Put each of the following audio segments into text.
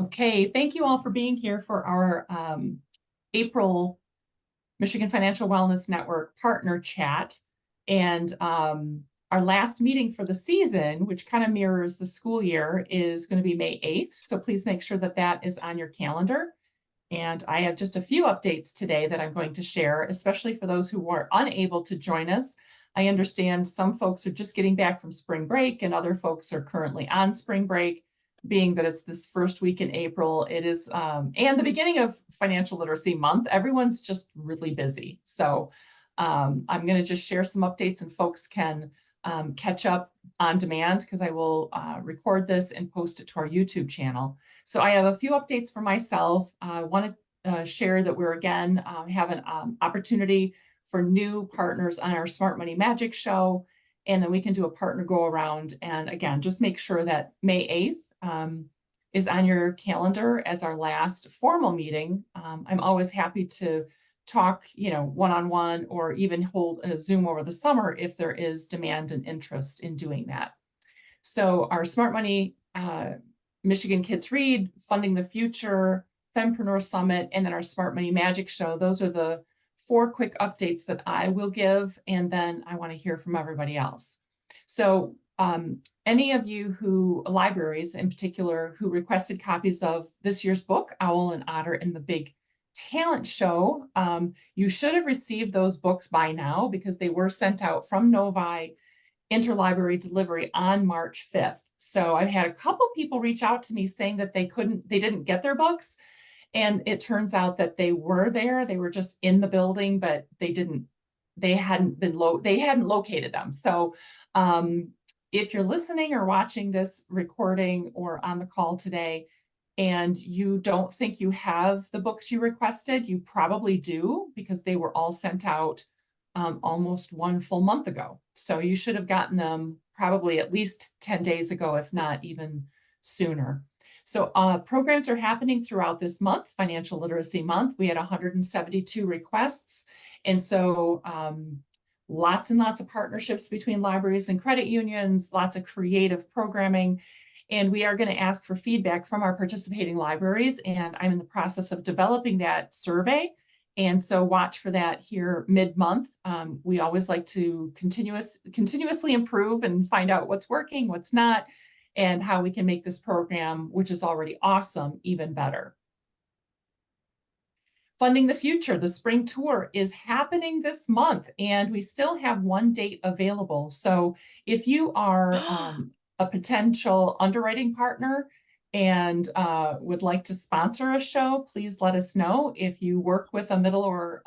Okay, thank you all for being here for our April Michigan Financial Wellness Network partner chat. And our last meeting for the season, which kind of mirrors the school year, is going to be May 8th. So please make sure that that is on your calendar. And I have just a few updates today that I'm going to share, especially for those who were unable to join us. I understand some folks are just getting back from spring break and other folks are currently on spring break, being that it's this first week in April. It is, and the beginning of Financial Literacy Month. Everyone's just really busy. So I'm going to just share some updates and folks can catch up on demand because I will record this and post it to our YouTube channel. So I have a few updates for myself. I want to share that we're again have an opportunity for new partners on our Smart Money Magic show. And then we can do a partner go around. And again, just make sure that May 8th is on your calendar as our last formal meeting. I'm always happy to talk, one-on-one or even hold a Zoom over the summer if there is demand and interest in doing that. So our Smart Money Michigan Kids Read, Funding the Future, Fempreneur Summit, and then our Smart Money Magic Show. Those are the 4 quick updates that I will give, and then I want to hear from everybody else. So any of you libraries in particular, who requested copies of this year's book, Owl and Otter and the Big Talent Show, you should have received those books by now because they were sent out from Novi interlibrary delivery on March 5th. So I've had a couple people reach out to me saying that they didn't get their books. And it turns out that they were there. They were just in the building, but they hadn't located them. So if you're listening or watching this recording or on the call today, and you don't think you have the books you requested, you probably do because they were all sent out almost 1 full month ago. So you should have gotten them probably at least 10 days ago, if not even sooner. So programs are happening throughout this month, Financial Literacy Month. We had 172 requests. And so lots and lots of partnerships between libraries and credit unions, lots of creative programming. And we are going to ask for feedback from our participating libraries. And I'm in the process of developing that survey. And so watch for that here mid-month. We always like to continuously improve and find out what's working, what's not, and how we can make this program, which is already awesome, even better. Funding the Future, the spring tour is happening this month, and we still have 1 date available. So if you are a potential underwriting partner and would like to sponsor a show, please let us know. If you work with a middle or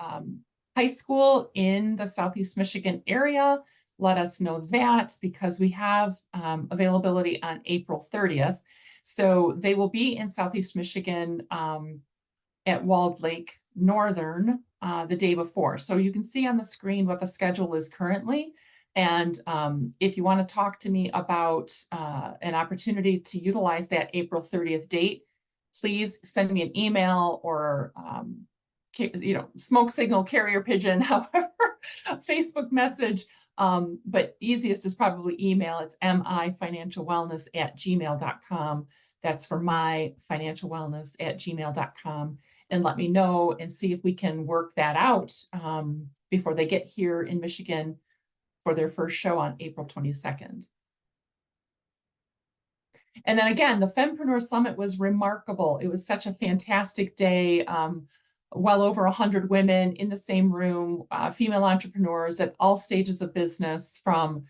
high school in the Southeast Michigan area, let us know that because we have availability on April 30th. So they will be in Southeast Michigan at Walled Lake Northern the day before. So you can see on the screen what the schedule is currently. And if you want to talk to me about an opportunity to utilize that April 30th date, please send me an email or, smoke signal, carrier pigeon, however, Facebook message. But easiest is probably email. It's mifinancialwellness@gmail.com. That's for myfinancialwellness@gmail.com. And let me know and see if we can work that out before they get here in Michigan for their first show on April 22nd. And then again, the Fempreneur Summit was remarkable. It was such a fantastic day. Well over 100 women in the same room, female entrepreneurs at all stages of business, from,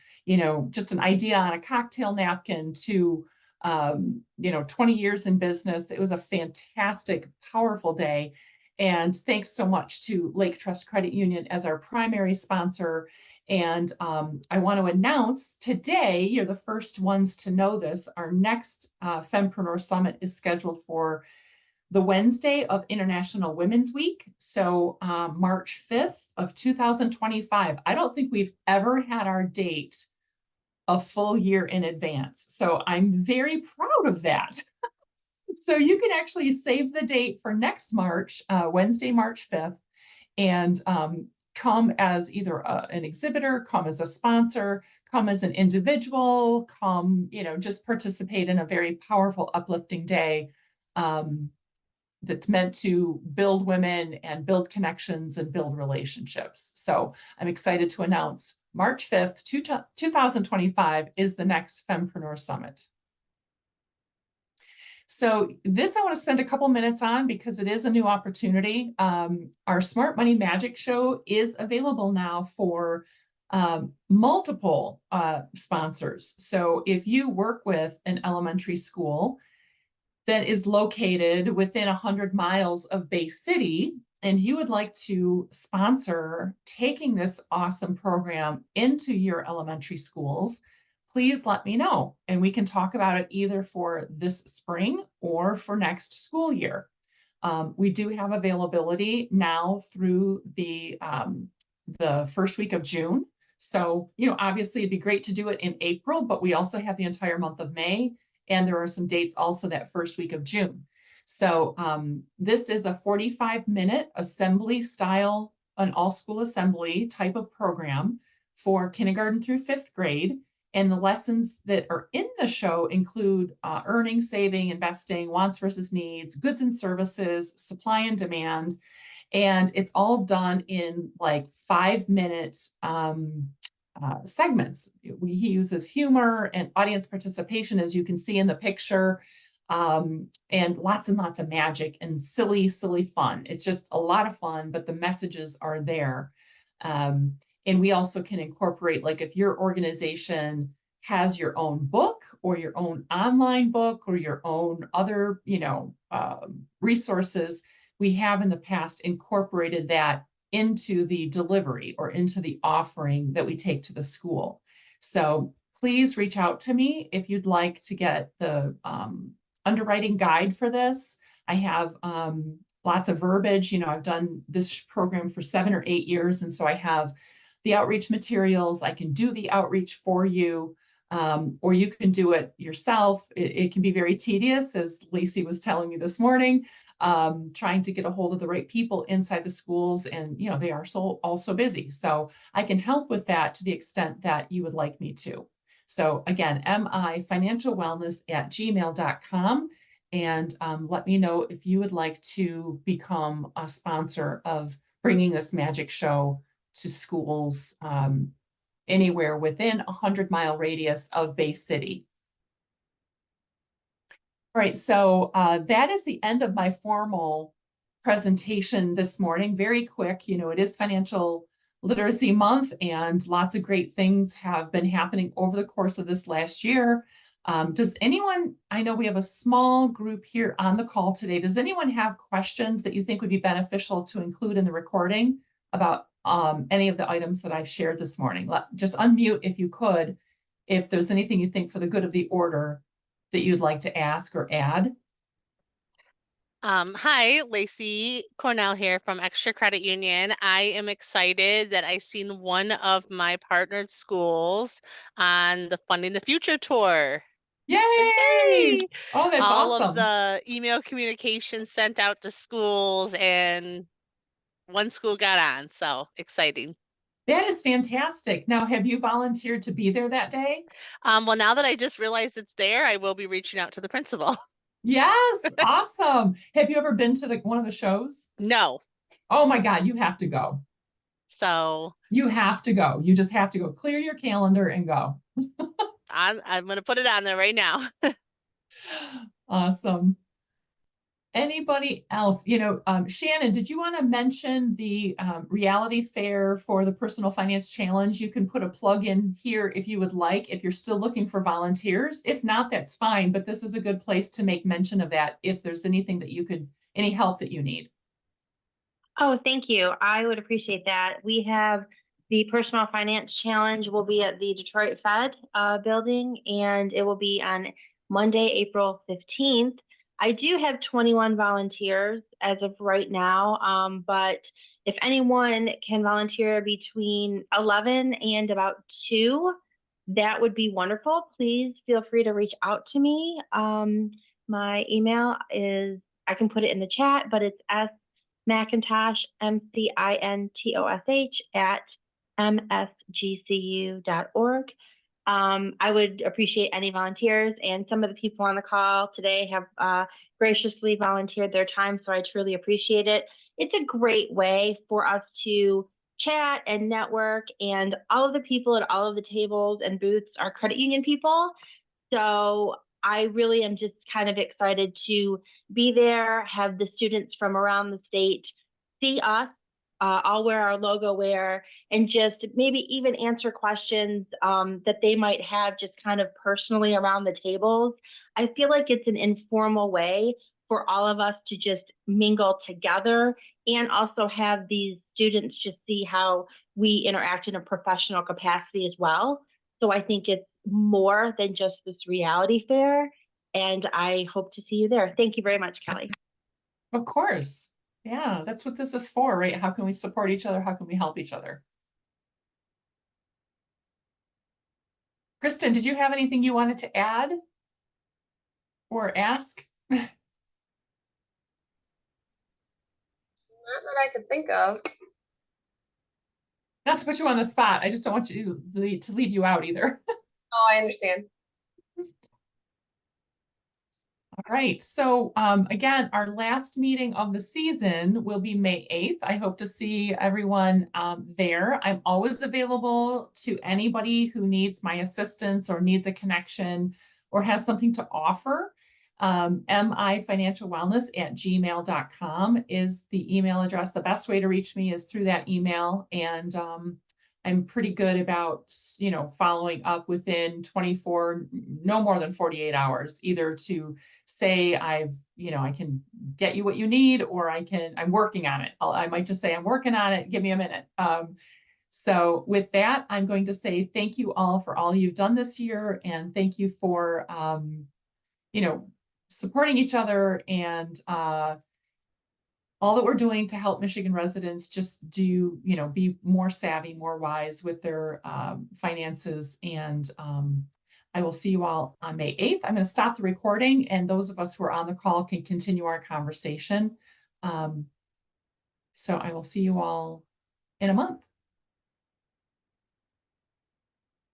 just an idea on a cocktail napkin to, 20 years in business. It was a fantastic, powerful day. And thanks so much to Lake Trust Credit Union as our primary sponsor. And I want to announce today, you're the first ones to know this, our next Fempreneur Summit is scheduled for the Wednesday of International Women's Week. So March 5th of 2025. I don't think we've ever had our date a full year in advance. So I'm very proud of that. So you can actually save the date for next March, Wednesday, March 5th, and come as either an exhibitor, come as a sponsor, come as an individual, come, just participate in a very powerful, uplifting day that's meant to build women and build connections and build relationships. So I'm excited to announce March 5th, 2025 is the next Fempreneur Summit. So this I want to spend a couple minutes on because it is a new opportunity. Our Smart Money Magic Show is available now for multiple sponsors. So if you work with an elementary school that is located within 100 miles of Bay City, and you would like to sponsor taking this awesome program into your elementary schools, please let me know. And we can talk about it either for this spring or for next school year. We do have availability now through the first week of June. So, obviously it'd be great to do it in April, but we also have the entire month of May. And there are some dates also that first week of June. So this is a 45-minute assembly style, an all-school assembly type of program for kindergarten through 5th grade. And the lessons that are in the show include earning, saving, investing, wants versus needs, goods and services, supply and demand. And it's all done in like 5-minute segments. He uses humor and audience participation, as you can see in the picture, and lots of magic and silly fun. It's just a lot of fun, but the messages are there. And we also can incorporate, like if your organization has your own book or your own online book or your own other, resources, we have in the past incorporated that into the delivery or into the offering that we take to the school. So please reach out to me if you'd like to get the underwriting guide for this. I have lots of verbiage. I've done this program for 7 or 8 years, and so I have the outreach materials. I can do the outreach for you, or you can do it yourself. It can be very tedious, as Lacey was telling me this morning, trying to get a hold of the right people inside the schools, and they are also busy. So I can help with that to the extent that you would like me to. So again, mifinancialwellness@gmail.com, and let me know if you would like to become a sponsor of bringing this magic show to schools anywhere within a 100-mile radius of Bay City. All right, so that is the end of my formal presentation this morning. Very quick, it is Financial Literacy Month, and lots of great things have been happening over the course of this last year. Does anyone, I know we have a small group here on the call today, does anyone have questions that you think would be beneficial to include in the recording about any of the items that I've shared this morning? Just unmute if you could, if there's anything you think for the good of the order that you'd like to ask or add. Hi, Lacey Cornell here from Extra Credit Union. I am excited that I seen one of my partnered schools on the Funding the Future tour. Yay! Yay! Oh, that's All awesome. of the email communication sent out to schools, and one school got on, so exciting. That is fantastic. Now, have you volunteered to be there that day? Well, now that I just realized it's there, I will be reaching out to the principal. Yes, awesome. Have you ever been to one of the shows? No. Oh my God, you have to go. So You have to go. You just have to go. Clear your calendar and go. I'm going to put it on there right now. Awesome. Anybody else? Shannon, did you want to mention the reality fair for the Personal Finance Challenge? You can put a plug in here if you would like, if you're still looking for volunteers. If not, that's fine, but this is a good place to make mention of that if there's anything that any help that you need. Oh, thank you. I would appreciate that. We have the Personal Finance Challenge will be at the Detroit Fed building, and it will be on Monday, April 15th. I do have 21 volunteers as of right now, but if anyone can volunteer between 11 and about 2, that would be wonderful. Please feel free to reach out to me. My email is, I can put it in the chat, but it's McIntosh, MCINTOSH @msgcu.org. I would appreciate any volunteers, and some of the people on the call today have graciously volunteered their time, so I truly appreciate it. It's a great way for us to chat and network, and all of the people at all of the tables and booths are credit union people. So I really am just kind of excited to be there, have the students from around the state see us. I'll wear our logo wear, and just maybe even answer questions that they might have just kind of personally around the tables. I feel like it's an informal way for all of us to just mingle together, and also have these students just see how we interact in a professional capacity as well. So I think it's more than just this reality fair, and I hope to see you there. Thank you very much, Kelly. Of course. Yeah, that's what this is for, right? How can we support each other? How can we help each other? Kristen, did you have anything you wanted to add or ask? Not that I could think of. Not to put you on the spot. I just don't want you to leave you out either. Oh, I understand. All right, so again, our last meeting of the season will be May 8th. I hope to see everyone there. I'm always available to anybody who needs my assistance or needs a connection or has something to offer. mifinancialwellness@gmail.com is the email address. The best way to reach me is through that email, and I'm pretty good about, following up within 24, no more than 48 hours, either to say I can get you what you need, or I'm working on it. I might just say I'm working on it, give me a minute. So with that, I'm going to say thank you all for all you've done this year, and thank you for, supporting each other, and all that we're doing to help Michigan residents just be more savvy, more wise with their finances. And I will see you all on May 8th. I'm going to stop the recording, and those of us who are on the call can continue our conversation. So I will see you all in a month.